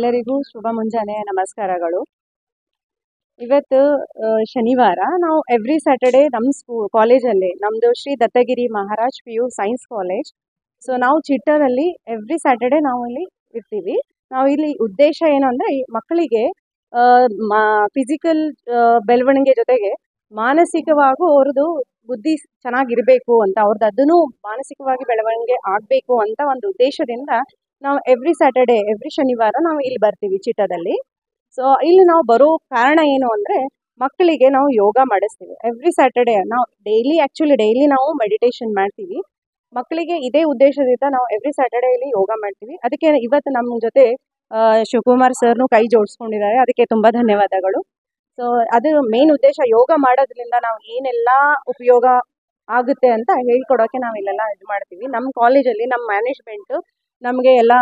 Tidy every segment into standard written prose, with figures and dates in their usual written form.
ಎಲ್ಲರಿಗೂ ಶುಭ ಮುಂಜಾನೆ ನಮಸ್ಕಾರಗಳು. ಇವತ್ತು ಶನಿವಾರ ನಾವು ಎವ್ರಿ ಸ್ಯಾಟರ್ಡೇ ನಮ್ಮ ಕಾಲೇಜಲ್ಲಿ ನಮ್ಮದು Shri Dattagiri Maharaj PU science college. So ನಾವು ಚಿಟ್ಟದಲ್ಲಿ ಎವ್ರಿ ಸ್ಯಾಟರ್ಡೇ ನಾವು ಇಲ್ಲಿ ಇರ್ತೀವಿ. ನಾವು ಇಲ್ಲಿ ಉದ್ದೇಶ ಏನು ಅಂದರೆ ಮಕ್ಕಳಿಗೆ ಫಿಸಿಕಲ್ ಬೆಳವಣಿಗೆ ಜೊತೆಗೆ ಮಾನಸಿಕವಾಗೂ ಅವ್ರದ್ದು ಬುದ್ಧಿ ಚೆನ್ನಾಗಿರಬೇಕು ಅಂತ, ಅವ್ರದ್ದು ಅದನ್ನು ಮಾನಸಿಕವಾಗಿ ಬೆಳವಣಿಗೆ ಆಗಬೇಕು ಅಂತ ಒಂದು ಉದ್ದೇಶದಿಂದ ನಾವು ಎವ್ರಿ ಸ್ಯಾಟರ್ಡೇ ಎವ್ರಿ ಶನಿವಾರ ನಾವು ಇಲ್ಲಿ ಬರ್ತೀವಿ ಚಿಟ್ಟದಲ್ಲಿ. ಸೊ ಇಲ್ಲಿ ನಾವು ಬರೋ ಕಾರಣ ಏನು ಅಂದರೆ ಮಕ್ಕಳಿಗೆ ನಾವು ಯೋಗ ಮಾಡಿಸ್ತೀವಿ ಎವ್ರಿ ಸ್ಯಾಟರ್ಡೇ. ನಾವು ಡೈಲಿ ನಾವು ಮೆಡಿಟೇಷನ್ ಮಾಡ್ತೀವಿ. ಮಕ್ಕಳಿಗೆ ಇದೇ ಉದ್ದೇಶದಿಂದ ನಾವು ಎವ್ರಿ ಸ್ಯಾಟರ್ಡೇ ಇಲ್ಲಿ ಯೋಗ ಮಾಡ್ತೀವಿ. ಅದಕ್ಕೆ ಇವತ್ತು ನಮ್ಮ ಜೊತೆ ಶಿವಕುಮಾರ್ ಸರ್ನು ಕೈ ಜೋಡಿಸ್ಕೊಂಡಿದ್ದಾರೆ, ಅದಕ್ಕೆ ತುಂಬ ಧನ್ಯವಾದಗಳು. ಸೊ ಅದು ಮೇನ್ ಉದ್ದೇಶ, ಯೋಗ ಮಾಡೋದ್ರಿಂದ ನಾವು ಏನೆಲ್ಲ ಉಪಯೋಗ ಆಗುತ್ತೆ ಅಂತ ಹೇಳ್ಕೊಡೋಕೆ ನಾವು ಇಲ್ಲೆಲ್ಲ ಇದು ಮಾಡ್ತೀವಿ. ನಮ್ಮ ಕಾಲೇಜಲ್ಲಿ ನಮ್ಮ ಮ್ಯಾನೇಜ್ಮೆಂಟ್ ನಮಗೆ ಎಲ್ಲ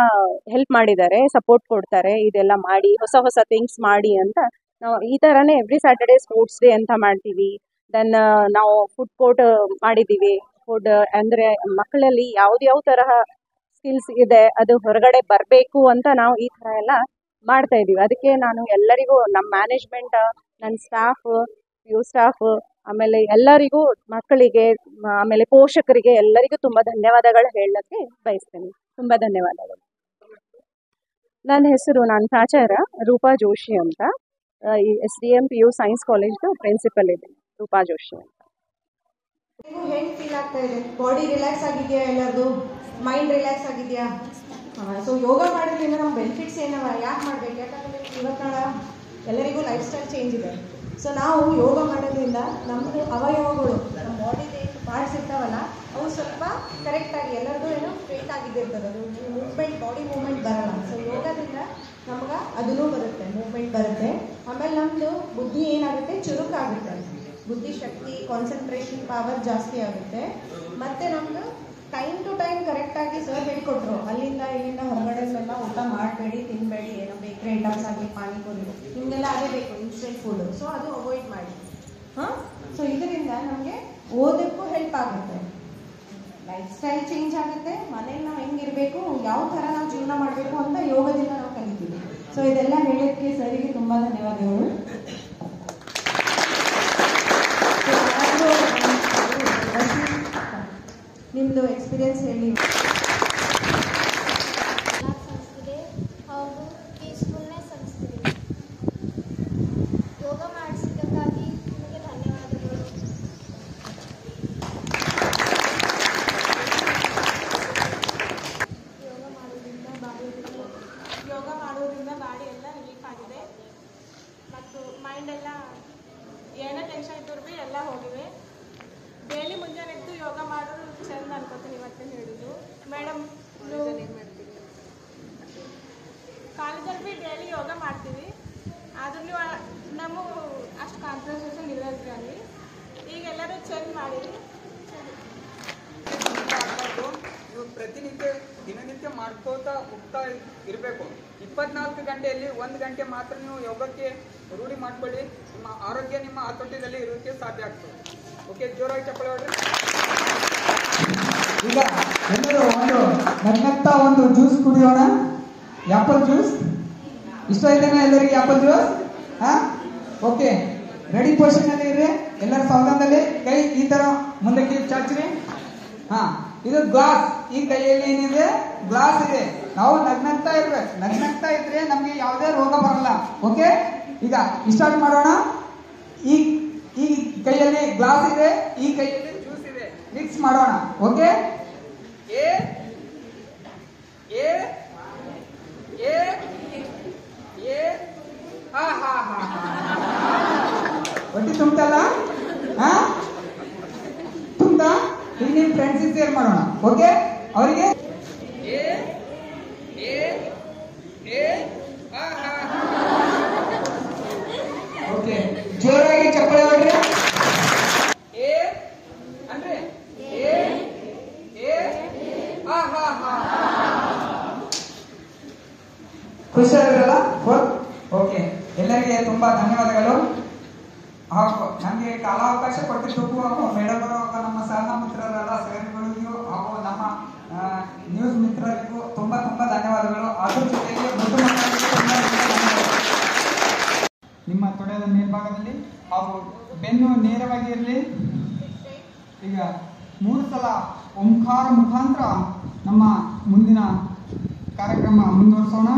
ಹೆಲ್ಪ್ ಮಾಡಿದ್ದಾರೆ, ಸಪೋರ್ಟ್ ಕೊಡ್ತಾರೆ, ಇದೆಲ್ಲ ಮಾಡಿ ಹೊಸ ಥಿಂಗ್ಸ್ ಮಾಡಿ ಅಂತ. ನಾವು ಈ ಥರನೇ ಎವ್ರಿ ಸ್ಯಾಟರ್ಡೇ ಸ್ಪೋರ್ಟ್ಸ್ ಡೇ ಅಂತ ಮಾಡ್ತೀವಿ. ದೆನ್ ನಾವು ಫುಡ್ ಕೋರ್ಟ್ ಮಾಡಿದ್ದೀವಿ. ಫುಡ್ ಅಂದರೆ ಮಕ್ಕಳಲ್ಲಿ ಯಾವ ತರಹ ಸ್ಕಿಲ್ಸ್ ಇದೆ ಅದು ಹೊರಗಡೆ ಬರಬೇಕು ಅಂತ ನಾವು ಈ ಥರ ಎಲ್ಲ ಮಾಡ್ತಾ ಇದ್ದೀವಿ. ಅದಕ್ಕೆ ನಾನು ಎಲ್ಲರಿಗೂ, ನಮ್ಮ ಮ್ಯಾನೇಜ್ಮೆಂಟ್, ನನ್ನ ಸ್ಟಾಫ್, PU ಸ್ಟಾಫ್, ಆಮೇಲೆ ಎಲ್ಲರಿಗೂ, ಮಕ್ಕಳಿಗೆ, ಆಮೇಲೆ ಪೋಷಕರಿಗೆ ಎಲ್ಲರಿಗೂ ತುಂಬ ಧನ್ಯವಾದಗಳು ಹೇಳಕ್ಕೆ ಬಯಸ್ತೇನೆ. ತುಂಬ ಧನ್ಯವಾದಗಳು. ನನ್ನ ಪ್ರಾಚಾರ್ಯ ರೂಪಾ ಜೋಶಿ ಅಂತ, ಈ SDM PU ಸೈನ್ಸ್ ಕಾಲೇಜ್ದು ಪ್ರಿನ್ಸಿಪಲ್ ಇದ್ದೀನಿ, ರೂಪಾ ಜೋಶಿ ಅಂತ. ಹೆಂಗೆ ಫೀಲ್ ಆಗ್ತಾ ಇದೆ? ಬಾಡಿ ರಿಲ್ಯಾಕ್ಸ್ ಆಗಿದೆಯಾ? ಎಲ್ಲರದು ಮೈಂಡ್ ರಿಲ್ಯಾಕ್ಸ್ ಆಗಿದೆಯಾ? ಸೊ ಯೋಗ ಮಾಡೋದ್ರಿಂದ ನಮ್ಮ ಬೆನಿಫಿಟ್ಸ್ ಏನವ, ಯಾಕೆ ಮಾಡಬೇಕು? ಯಾಕಂದರೆ ಇವತ್ತು ಎಲ್ಲರಿಗೂ ಲೈಫ್ ಸ್ಟೈಲ್ ಚೇಂಜ್ ಇದೆ. ಸೊ ನಾವು ಯೋಗ ಮಾಡೋದ್ರಿಂದ ನಮ್ಮದು ಅವಯವಗಳು, ನಮ್ಮ ಬಾಡಿಗೆ ಪಾರ್ಟ್ಸ್ ಇರ್ತಾವಲ್ಲ, ಅವು ಸ್ವಲ್ಪ ಕರೆಕ್ಟಾಗಿ ಎಲ್ಲರದು ಏನೋ ಸ್ಟ್ರೈಟ್ ಆಗಿದ್ದಿರ್ತದೆ. ಅದು ಬಾಡಿ ಮೂವ್ಮೆಂಟ್ ಬರಲ್ಲ. ಸೊ ಯೋಗದಿಂದ ನಮ್ಗೆ ಅದೂ ಬರುತ್ತೆ, ಮೂವ್ಮೆಂಟ್ ಬರುತ್ತೆ. ಆಮೇಲೆ ನಮ್ಮದು ಬುದ್ಧಿ ಏನಾಗುತ್ತೆ, ಚುರುಕಾಗುತ್ತೆ. ಬುದ್ಧಿಶಕ್ತಿ, ಕಾನ್ಸಂಟ್ರೇಷನ್ ಪವರ್ ಜಾಸ್ತಿ ಆಗುತ್ತೆ. ಮತ್ತು ನಮ್ಮದು ಟೈಮ್ ಟು ಟೈಮ್ ಕರೆಕ್ಟಾಗಿ ಸರ್ ಹೇಳ್ಕೊಟ್ರು, ಅಲ್ಲಿಂದ ಇಲ್ಲಿಂದ ಹೊರಗಡೆಲ್ಲ ಊಟ ಮಾಡಬೇಡಿ, ತಿನ್ನಬೇಡಿ, ಏನೋ ಬೇಕ್ರಿ ಐಟಮ್ಸ್ ಆಗಲಿ, ಪಾನಿಪುರಿ ಹಿಂಗೆಲ್ಲ ಅದೇ ಬೇಕು, ಇನ್ಸ್ಟೆಂಟ್ ಫುಡ್. ಸೊ ಅದು ಅವಾಯ್ಡ್ ಮಾಡಿ. ಸೊ ಇದರಿಂದ ನಮಗೆ ಓದೋಕ್ಕೂ ಹೆಲ್ಪ್ ಆಗುತ್ತೆ, ಲೈಫ್ ಸ್ಟೈಲ್ ಚೇಂಜ್ ಆಗುತ್ತೆ, ಮನೇಲಿ ನಾವು ಹೆಂಗಿರಬೇಕು, ಯಾವ ಥರ ನಾವು ಜೀವನ ಮಾಡಬೇಕು ಅಂತ ಯೋಗದಿಂದ ನಾವು ಕಲಿತೀವಿ. ಸೊ ಇದೆಲ್ಲ ಹೇಳೋಕ್ಕೆ ಸರಿಗೆ ತುಂಬ ಧನ್ಯವಾದಗಳು. ನಿಮ್ಮದು ಎಕ್ಸ್ಪೀರಿಯನ್ಸ್ ಹೇಳಿ. ಅನಿಸ್ತಿದೆ, ಹೌದು, ಪೀಸ್ಫುಲ್ನೆಸ್ ಅನಿಸ್ತಿದೆ. ಯೋಗ ಮಾಡಿಸಿದ್ದಕ್ಕಾಗಿ ನಿಮಗೆ ಧನ್ಯವಾದಗಳು. ಯೋಗ ಮಾಡೋದ್ರಿಂದ ಬಾಡಿ ಎಲ್ಲ ರಿಲೀಫ್ ಆಗಿದೆ ಮತ್ತು ಮೈಂಡ್ ಎಲ್ಲ ಏನೇ ಟೆನ್ಷನ್ ಇದ್ದರೂ ಭೀ ಎಲ್ಲ ಹೋಗಿವೆ. ಡೈಲಿ ಮುಂಜಾನೆ ಎದ್ದು ಯೋಗ ಮಾಡೋದು ಚೆಂದ ಅನ್ಕೋತೀನಿ. ಇವತ್ತೇ ಹೇಳಿದ್ದು ಮೇಡಮ್, ಕಾಲೇಜಲ್ಲಿ ಭೀ ಡೈಲಿ ಯೋಗ ಮಾಡ್ತೀವಿ, ಆದ್ರೂ ನಮ್ಮ ಅಷ್ಟು ಕಾನ್ಸಂಟ್ರೇಷನ್ ಇರೋದ್ರಿ ಅಲ್ಲಿ. ಈಗ ಎಲ್ಲರೂ ಚೆಂದ ಮಾಡಿರಿ. ನೀವು ಪ್ರತಿನಿತ್ಯ ದಿನನಿತ್ಯ ಮಾಡ್ಕೋತಾ ಹೋಗ್ತಾ ಇರಬೇಕು. 24 ಗಂಟೆಯಲ್ಲಿ 1 ಗಂಟೆ ಮಾತ್ರ ನೀವು ಯೋಗಕ್ಕೆ ರೂಢಿ ಮಾಡ್ಕೊಳ್ಳಿ. ನಿಮ್ಮ ಆರೋಗ್ಯ ನಿಮ್ಮ ಹತೋಟಿಯಲ್ಲಿ ಇರೋಕ್ಕೆ ಸಾಧ್ಯ ಆಗ್ತದೆ. ಓಕೆ, ಜೋರಾಗಿ ಚಪ್ಪಳೆ ಹೊಡ್ರಿ. ಈಗ ಎಲ್ಲರೂ ನನ್ನಂತ ಒಂದು ಜ್ಯೂಸ್ ಕುಡಿಯೋಣ. ಆ್ಯಪಲ್ ಜ್ಯೂಸ್ ಇಷ್ಟ ಇದೆನಾ ಎಲ್ಲರಿಗೆ? Apple juice. Okay, ready position ಅಲ್ಲಿ ಇರ್ರಿ. ಎಲ್ಲರ ಸಾವಧಾನದಲ್ಲಿ ಕೈ ಈ ತರ ಮುಂದಕ್ಕೆ ಚಾಚ್ರಿ. ಇದು ಗ್ಲಾಸ್, ಈ ಕೈಯಲ್ಲಿ ಏನಿದೆ, ಗ್ಲಾಸ್ ಇದೆ. ನಾವು ನಗ್ನಗ್ತಾ ಇರ್ಬೇಕು. ನಗ್ನಗ್ತಾ ಇದ್ರೆ ನಮ್ಗೆ ಯಾವುದೇ ರೋಗ ಬರಲ್ಲ. ಓಕೆ, ಈಗ ಸ್ಟಾರ್ಟ್ ಮಾಡೋಣ. ಈ ಕೈಯಲ್ಲಿ ಗ್ಲಾಸ್ ಇದೆ, ಈ ಕೈಯಲ್ಲಿ ಜ್ಯೂಸ್ ಇದೆ. ಮಿಕ್ಸ್ ಮಾಡೋಣ. Okay, A A A A ಹೊಟ್ಟಿ ತುಂಬ್ತಲ್ಲ? ತುಂಬ. ಈಗ ನಿಮ್ಮ ಫ್ರೆಂಡ್ಸಿಗೆ ಶೇರ್ ಮಾಡೋಣ. ಓಕೆ, ಅವರಿಗೆ ಎ ಎ ಎ ಓಕೆ, ಜೋರಾಗಿ ಚಪ್ಪಳೆ ಹೊಡ್ರಿ. ಎ ಅಂದ್ರೆ ಎ ಎ ಖುಷಿಯಾಗಿರಲ್ಲ? ಓಕೆ, ಎಲ್ಲರಿಗೆ ತುಂಬಾ ಧನ್ಯವಾದಗಳು. ಹಾಗೂ ನಮಗೆ ಕಾಲಾವಕಾಶ ಕೊಟ್ಟಿದ್ದಕ್ಕೂ ಹಾಗೂ ಮೇಡಮ್ ಅವರು, ನಮ್ಮ ಸಹ ಮಿತ್ರರೆಲ್ಲ ಸೇರಿಗಳಿಗೂ ಹಾಗೂ ನಮ್ಮ ನ್ಯೂಸ್ ಮಿತ್ರರಿಗೂ ತುಂಬಾ ಧನ್ಯವಾದಗಳು. ಅದ್ರ ಜೊತೆಗೆ ಹಾಗೂ ಬೆನ್ನು ನೇರವಾಗಿ ಇರಲಿ. ಈಗ 3 ಸಲ ಓಂಕಾರ ಮುಖಾಂತರ ನಮ್ಮ ಮುಂದಿನ ಕಾರ್ಯಕ್ರಮ ಮುಂದುವರಿಸೋಣ.